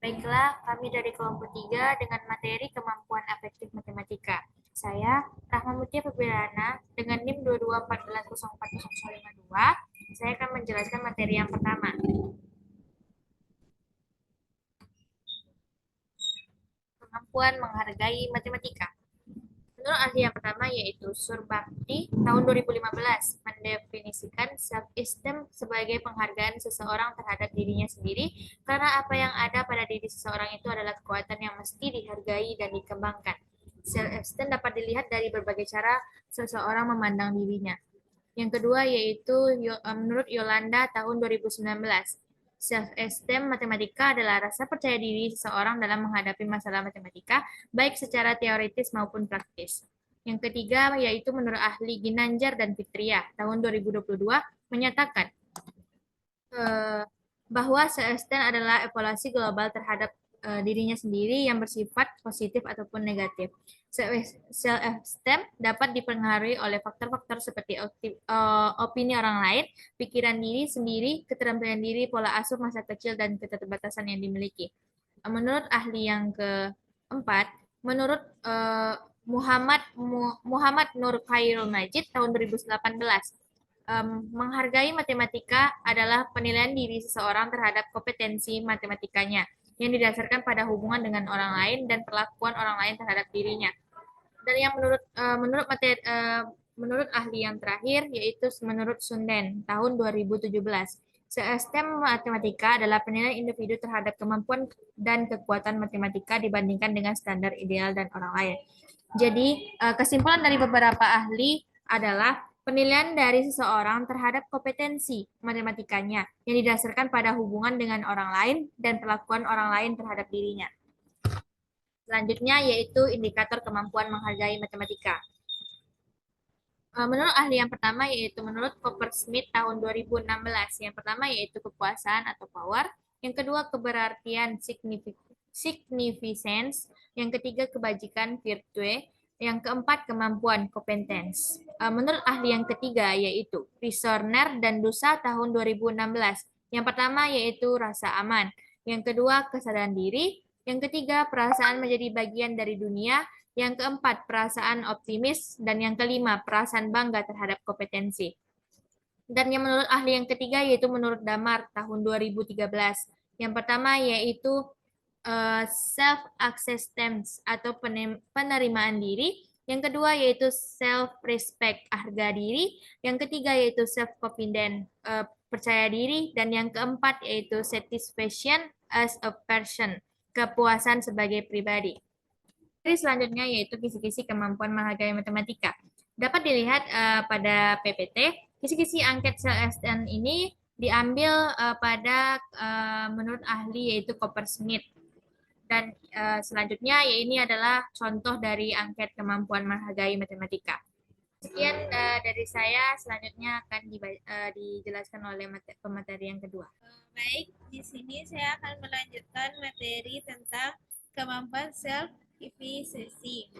Baiklah, kami dari kelompok 3 dengan materi kemampuan afektif matematika. Saya, Rahma Mutia Febriana, dengan NIM 2214040052. Saya akan menjelaskan materi yang pertama. Kemampuan menghargai matematika. Menurut ahli yang pertama yaitu Surbakti tahun 2015 mendefinisikan self-esteem sebagai penghargaan seseorang terhadap dirinya sendiri karena apa yang ada pada diri seseorang itu adalah kekuatan yang mesti dihargai dan dikembangkan. Self-esteem dapat dilihat dari berbagai cara seseorang memandang dirinya. Yang kedua yaitu menurut Yolanda tahun 2019. Self-esteem matematika adalah rasa percaya diri seseorang dalam menghadapi masalah matematika, baik secara teoritis maupun praktis. Yang ketiga yaitu menurut ahli Ginanjar dan Fitria tahun 2022 menyatakan eh, bahwa self-esteem adalah evaluasi global terhadap dirinya sendiri yang bersifat positif ataupun negatif. Self-esteem dapat dipengaruhi oleh faktor-faktor seperti opini orang lain, pikiran diri sendiri, keterampilan diri, pola asuh masa kecil, dan keterbatasan yang dimiliki. Menurut ahli yang keempat, menurut Muhammad Nur Khairul Majid tahun 2018, menghargai matematika adalah penilaian diri seseorang terhadap kompetensi matematikanya yang didasarkan pada hubungan dengan orang lain dan perlakuan orang lain terhadap dirinya. Dan yang menurut ahli yang terakhir yaitu menurut Sunden tahun 2017. Sistem matematika adalah penilaian individu terhadap kemampuan dan kekuatan matematika dibandingkan dengan standar ideal dan orang lain. Jadi, kesimpulan dari beberapa ahli adalah penilaian dari seseorang terhadap kompetensi matematikanya yang didasarkan pada hubungan dengan orang lain dan perlakuan orang lain terhadap dirinya. Selanjutnya yaitu indikator kemampuan menghargai matematika. Menurut ahli yang pertama yaitu menurut Coppersmith tahun 2016. Yang pertama yaitu kepuasan atau power, yang kedua keberartian significance, yang ketiga kebajikan virtue, yang keempat kemampuan competence. Menurut ahli yang ketiga yaitu Risorner dan Dusa tahun 2016. Yang pertama yaitu rasa aman, yang kedua kesadaran diri, yang ketiga perasaan menjadi bagian dari dunia, yang keempat, perasaan optimis. Dan yang kelima, perasaan bangga terhadap kompetensi. Dan yang menurut ahli yang ketiga yaitu menurut Damar tahun 2013. Yang pertama yaitu self-acceptance atau penerimaan diri. Yang kedua yaitu self-respect, harga diri. Yang ketiga yaitu self-confident, percaya diri. Dan yang keempat yaitu satisfaction as a person, kepuasan sebagai pribadi. Selanjutnya yaitu kisi-kisi kemampuan menghargai matematika. Dapat dilihat pada PPT, kisi-kisi angket CSN ini diambil pada menurut ahli yaitu Coppersmith. Dan selanjutnya ya ini adalah contoh dari angket kemampuan menghargai matematika. Sekian dari saya, selanjutnya akan dijelaskan oleh pemateri yang kedua. Baik, di sini saya akan melanjutkan materi tentang kemampuan self-efficacy.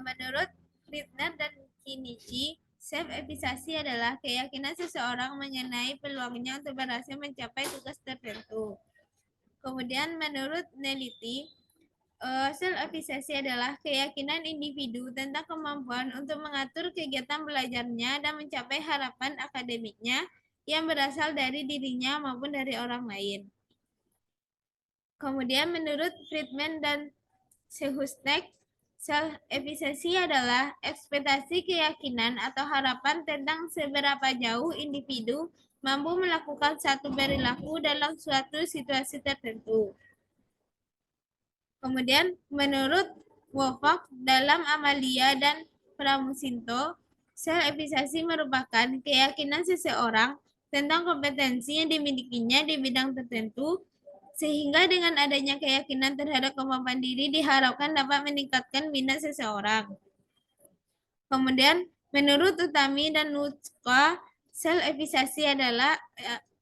Menurut Friedner dan Kinichi, self-efficacy adalah keyakinan seseorang mengenai peluangnya untuk berhasil mencapai tugas tertentu. Kemudian menurut Neliti, self-efficacy adalah keyakinan individu tentang kemampuan untuk mengatur kegiatan belajarnya dan mencapai harapan akademiknya yang berasal dari dirinya maupun dari orang lain. Kemudian menurut Friedman dan Sehustek, self-efficacy adalah ekspektasi keyakinan atau harapan tentang seberapa jauh individu mampu melakukan satu perilaku dalam suatu situasi tertentu. Kemudian menurut Wolfgang dalam Amalia dan Pramusinto, self-efficacy merupakan keyakinan seseorang tentang kompetensi yang dimilikinya di bidang tertentu, sehingga dengan adanya keyakinan terhadap kemampuan diri diharapkan dapat meningkatkan minat seseorang. Kemudian menurut Utami dan Nutzka, self-efficacy adalah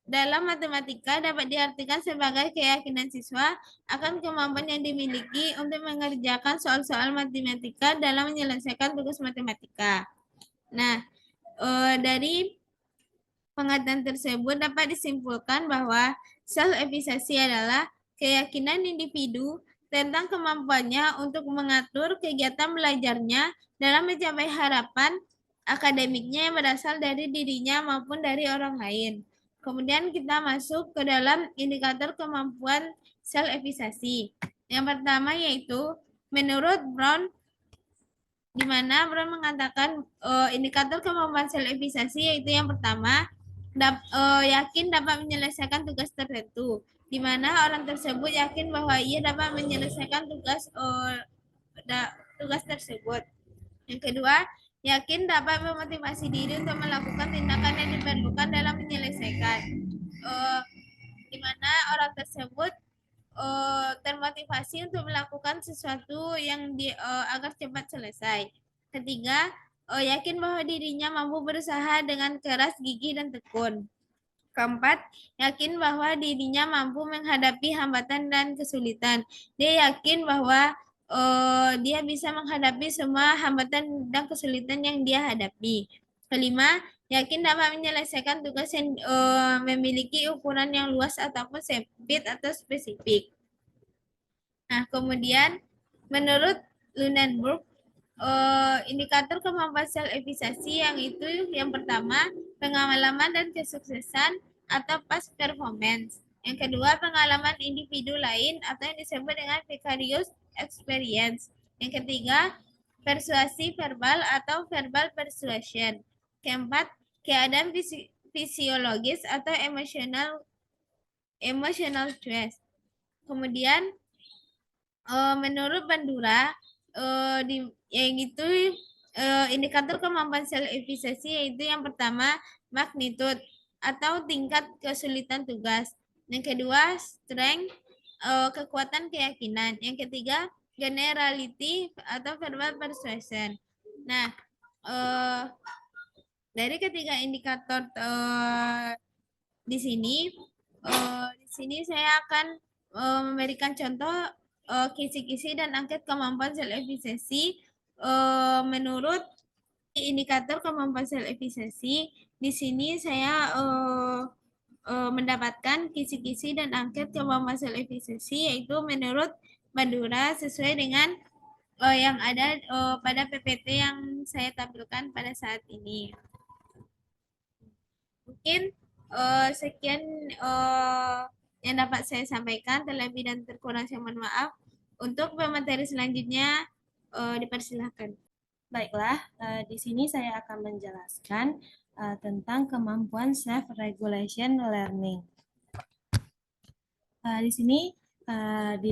dalam matematika dapat diartikan sebagai keyakinan siswa akan kemampuan yang dimiliki untuk mengerjakan soal-soal matematika dalam menyelesaikan tugas matematika. Nah, dari pengertian tersebut dapat disimpulkan bahwa self-efficacy adalah keyakinan individu tentang kemampuannya untuk mengatur kegiatan belajarnya dalam mencapai harapan akademiknya yang berasal dari dirinya maupun dari orang lain. Kemudian kita masuk ke dalam indikator kemampuan self-efficacy. Yang pertama yaitu menurut Brown, di mana Brown mengatakan indikator kemampuan self-efficacy yaitu yang pertama, yakin dapat menyelesaikan tugas tertentu, di mana orang tersebut yakin bahwa ia dapat menyelesaikan tugas tersebut. Yang kedua, yakin dapat memotivasi diri untuk melakukan tindakan yang diperlukan dalam menyelesaikan, di mana orang tersebut termotivasi untuk melakukan sesuatu yang agar cepat selesai. Ketiga, yakin bahwa dirinya mampu berusaha dengan keras, gigih, dan tekun. Keempat, yakin bahwa dirinya mampu menghadapi hambatan dan kesulitan. Dia yakin bahwa dia bisa menghadapi semua hambatan dan kesulitan yang dia hadapi. Kelima, yakin dapat menyelesaikan tugas yang memiliki ukuran yang luas ataupun sempit atau spesifik. Nah, kemudian menurut Lunenburg, indikator kemampuan self-efficacy yang itu yang pertama, pengalaman dan kesuksesan atau past performance. Yang kedua, pengalaman individu lain atau yang disebut dengan vicarious experience. Yang ketiga, persuasi verbal atau verbal persuasion. Keempat, keadaan fisiologis atau emotional stress. Kemudian menurut Bandura, yang itu indikator kemampuan self-efficacy yaitu yang pertama magnitude atau tingkat kesulitan tugas. Yang kedua strength, kekuatan keyakinan. Yang ketiga generality atau verbal persuasion. Nah, dari ketiga indikator di sini saya akan memberikan contoh kisi-kisi dan angket kemampuan self-efficacy menurut indikator kemampuan self-efficacy. Di sini saya mendapatkan kisi-kisi dan angket kemampuan self-efficacy yaitu menurut Bandura sesuai dengan yang ada pada PPT yang saya tampilkan pada saat ini. Mungkin sekian yang dapat saya sampaikan. Terlebih dan terkurang saya mohon maaf. Untuk pemateri selanjutnya dipersilahkan. Baiklah, di sini saya akan menjelaskan tentang kemampuan self-regulation learning. Di sini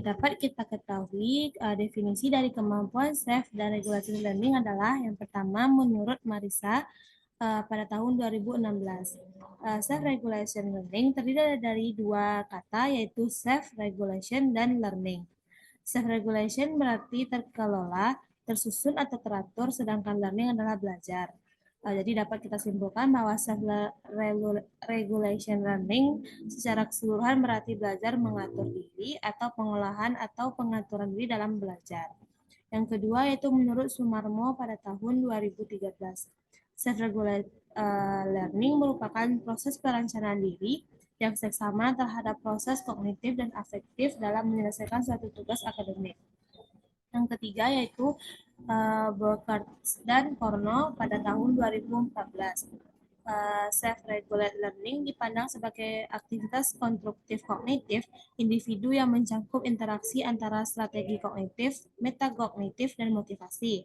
dapat kita ketahui definisi dari kemampuan self dan regulation learning adalah yang pertama menurut Marisa pada tahun 2016. Self-regulation learning terdiri dari dua kata yaitu self-regulation dan learning. Self-regulation berarti terkelola, tersusun atau teratur, sedangkan learning adalah belajar. Jadi dapat kita simpulkan bahwa self-regulation learning secara keseluruhan berarti belajar mengatur diri atau pengolahan atau pengaturan diri dalam belajar. Yang kedua yaitu menurut Sumarmo pada tahun 2013. Self-regulation learning merupakan proses perencanaan diri yang seksama terhadap proses kognitif dan afektif dalam menyelesaikan suatu tugas akademik. Yang ketiga yaitu Burkhardt dan Korno pada tahun 2014. Self-regulate learning dipandang sebagai aktivitas konstruktif kognitif individu yang mencakup interaksi antara strategi kognitif, metakognitif, dan motivasi.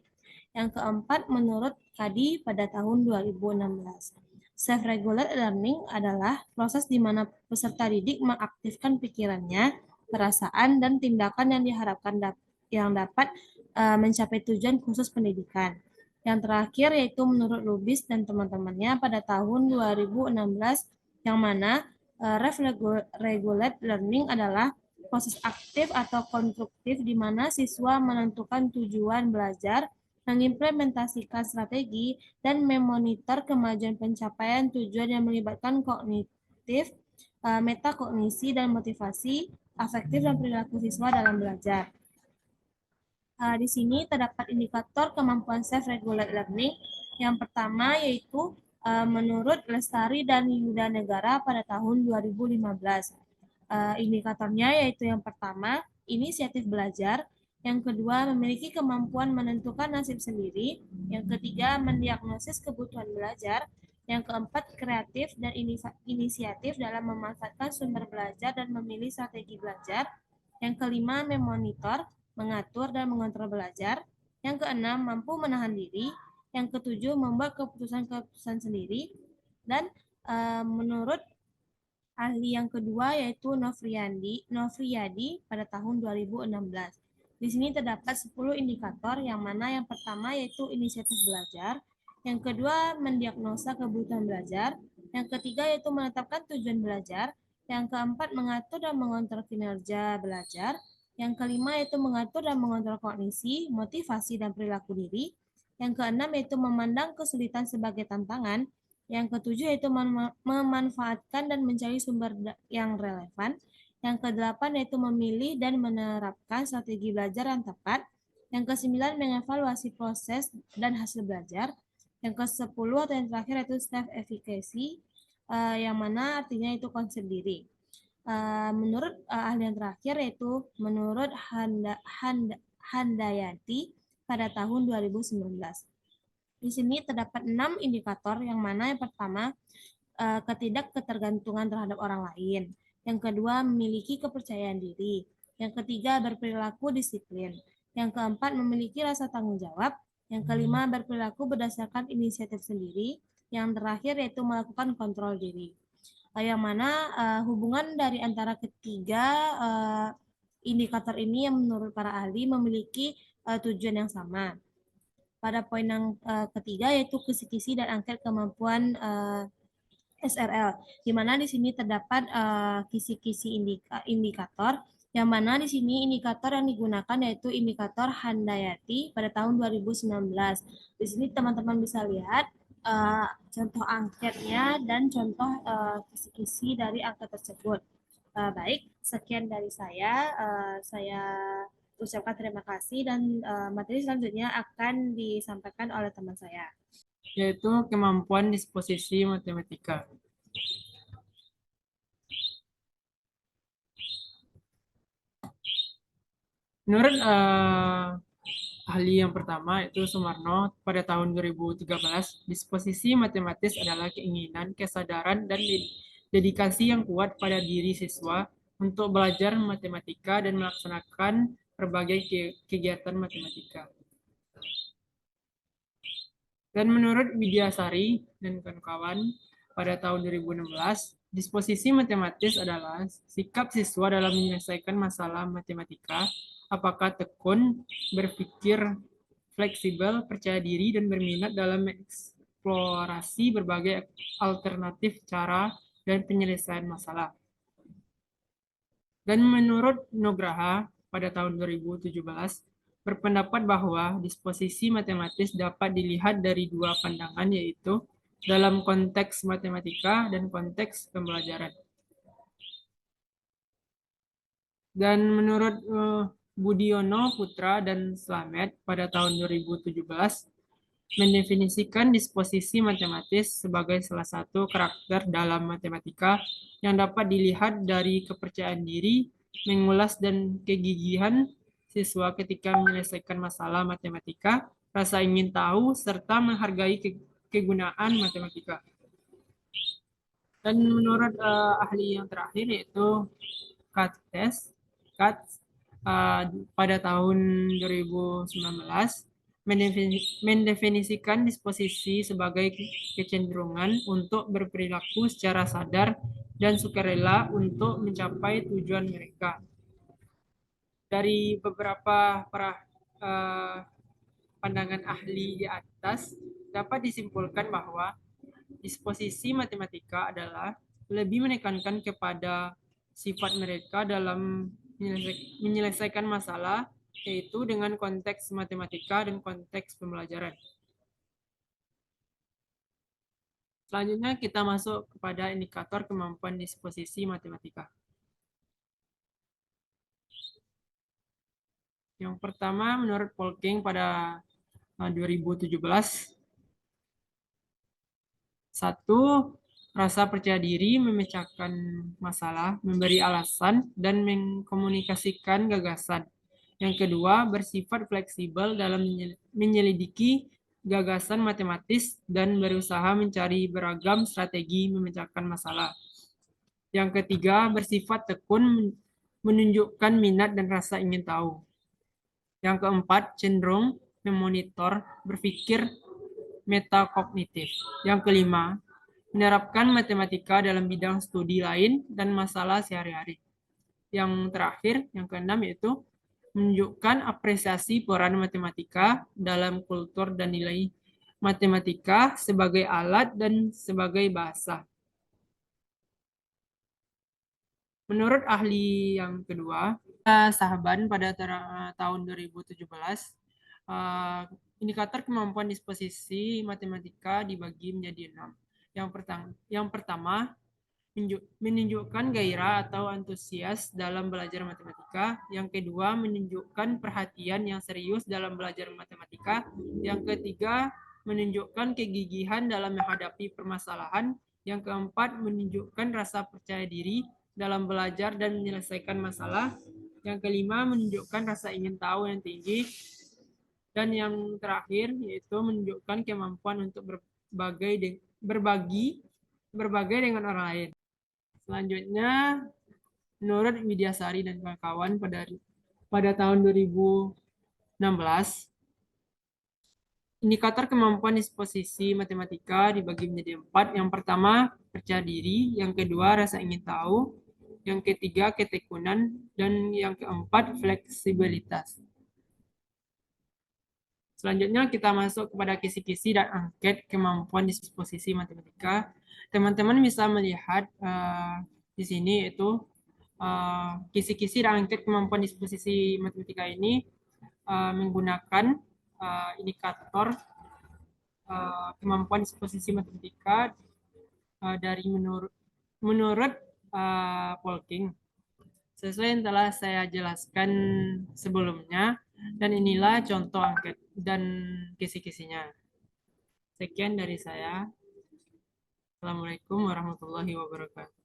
Yang keempat, menurut Kadi pada tahun 2016. Self-regulate learning adalah proses di mana peserta didik mengaktifkan pikirannya, perasaan, dan tindakan yang diharapkan yang dapat mencapai tujuan khusus pendidikan. Yang terakhir yaitu menurut Lubis dan teman-temannya pada tahun 2016, yang mana regulate learning adalah proses aktif atau konstruktif di mana siswa menentukan tujuan belajar, mengimplementasikan strategi, dan memonitor kemajuan pencapaian tujuan yang melibatkan kognitif, metakognisi, dan motivasi, afektif, dan perilaku siswa dalam belajar. Di sini terdapat indikator kemampuan self-regulate learning. Yang pertama yaitu menurut Lestari dan Yuda Negara pada tahun 2015. Indikatornya yaitu yang pertama, inisiatif belajar, yang kedua, memiliki kemampuan menentukan nasib sendiri, yang ketiga, mendiagnosis kebutuhan belajar, yang keempat, kreatif dan inisiatif dalam memanfaatkan sumber belajar dan memilih strategi belajar, yang kelima, memonitor, mengatur dan mengontrol belajar, yang keenam, mampu menahan diri, yang ketujuh, membuat keputusan-keputusan sendiri, dan menurut ahli yang kedua yaitu Nofriyadi pada tahun 2016. Di sini terdapat 10 indikator yang mana yang pertama yaitu inisiatif belajar, yang kedua mendiagnosa kebutuhan belajar, yang ketiga yaitu menetapkan tujuan belajar, yang keempat mengatur dan mengontrol kinerja belajar, yang kelima yaitu mengatur dan mengontrol kognisi, motivasi dan perilaku diri, yang keenam yaitu memandang kesulitan sebagai tantangan, yang ketujuh yaitu memanfaatkan dan mencari sumber yang relevan. Yang kedelapan yaitu memilih dan menerapkan strategi belajar yang tepat. Yang kesembilan mengevaluasi proses dan hasil belajar. Yang kesepuluh atau yang terakhir yaitu self efficacy, yang mana artinya itu konsep diri. Menurut ahli yang terakhir yaitu menurut Handayati pada tahun 2019. Di sini terdapat 6 indikator yang mana yang pertama ketidakketergantungan terhadap orang lain. Yang kedua memiliki kepercayaan diri. Yang ketiga berperilaku disiplin. Yang keempat memiliki rasa tanggung jawab. Yang kelima berperilaku berdasarkan inisiatif sendiri. Yang terakhir yaitu melakukan kontrol diri. Yang mana hubungan dari antara ketiga indikator ini yang menurut para ahli memiliki tujuan yang sama. Pada poin yang ketiga yaitu kisi-kisi dan angket kemampuan SRL, di mana di sini terdapat kisi-kisi indikator, yang mana di sini indikator yang digunakan yaitu indikator Handayati pada tahun 2019. Di sini teman-teman bisa lihat contoh angketnya dan contoh kisi-kisi dari angket tersebut. Baik, sekian dari saya ucapkan terima kasih dan materi selanjutnya akan disampaikan oleh teman saya. Yaitu kemampuan disposisi matematika. Menurut ahli yang pertama itu Sumarno pada tahun 2013, disposisi matematis adalah keinginan, kesadaran, dan dedikasi yang kuat pada diri siswa untuk belajar matematika dan melaksanakan berbagai kegiatan matematika. Dan menurut Widyasari dan kawan-kawan pada tahun 2016, disposisi matematis adalah sikap siswa dalam menyelesaikan masalah matematika, apakah tekun, berpikir fleksibel, percaya diri, dan berminat dalam mengeksplorasi berbagai alternatif cara dan penyelesaian masalah. Dan menurut Nugraha pada tahun 2017, berpendapat bahwa disposisi matematis dapat dilihat dari dua pandangan, yaitu dalam konteks matematika dan konteks pembelajaran. Dan menurut Budiono Putra dan Slamet pada tahun 2017, mendefinisikan disposisi matematis sebagai salah satu karakter dalam matematika yang dapat dilihat dari kepercayaan diri, mengulas dan kegigihan siswa ketika menyelesaikan masalah matematika, rasa ingin tahu, serta menghargai kegunaan matematika. Dan menurut ahli yang terakhir yaitu Katz pada tahun 2019 mendefinisikan disposisi sebagai kecenderungan untuk berperilaku secara sadar dan sukarela untuk mencapai tujuan mereka. Dari beberapa pandangan ahli di atas, dapat disimpulkan bahwa disposisi matematika adalah lebih menekankan kepada sifat mereka dalam menyelesaikan masalah, yaitu dengan konteks matematika dan konteks pembelajaran. Selanjutnya kita masuk kepada indikator kemampuan disposisi matematika. Yang pertama menurut Polking pada 2017, 1. rasa percaya diri, memecahkan masalah, memberi alasan, dan mengkomunikasikan gagasan. Yang kedua, bersifat fleksibel dalam menyelidiki gagasan matematis dan berusaha mencari beragam strategi memecahkan masalah. Yang ketiga, bersifat tekun, menunjukkan minat dan rasa ingin tahu. Yang keempat, cenderung memonitor, berpikir metakognitif. Yang kelima, menerapkan matematika dalam bidang studi lain dan masalah sehari-hari. Yang terakhir, yang keenam yaitu menunjukkan apresiasi peran matematika dalam kultur dan nilai matematika sebagai alat dan sebagai bahasa. Menurut ahli yang kedua, Sahaban pada tahun 2017, indikator kemampuan disposisi matematika dibagi menjadi 6. Yang pertama, menunjukkan gairah atau antusias dalam belajar matematika. Yang kedua, menunjukkan perhatian yang serius dalam belajar matematika. Yang ketiga, menunjukkan kegigihan dalam menghadapi permasalahan. Yang keempat, menunjukkan rasa percaya diri dalam belajar dan menyelesaikan masalah. Yang kelima, menunjukkan rasa ingin tahu yang tinggi. Dan yang terakhir, yaitu menunjukkan kemampuan untuk berbagi dengan orang lain. Selanjutnya, menurut Widyasari dan kawan-kawan pada tahun 2016, indikator kemampuan disposisi matematika dibagi menjadi 4. Yang pertama, percaya diri. Yang kedua, rasa ingin tahu. Yang ketiga, ketekunan. Dan yang keempat, fleksibilitas. Selanjutnya kita masuk kepada kisi-kisi dan angket kemampuan disposisi matematika. Teman-teman bisa melihat di sini itu kisi-kisi dan angket kemampuan disposisi matematika ini menggunakan indikator kemampuan disposisi matematika dari menurut Polking. Sesuai yang telah saya jelaskan sebelumnya, dan inilah contoh angket dan kisi-kisinya. Sekian dari saya. Assalamualaikum warahmatullahi wabarakatuh.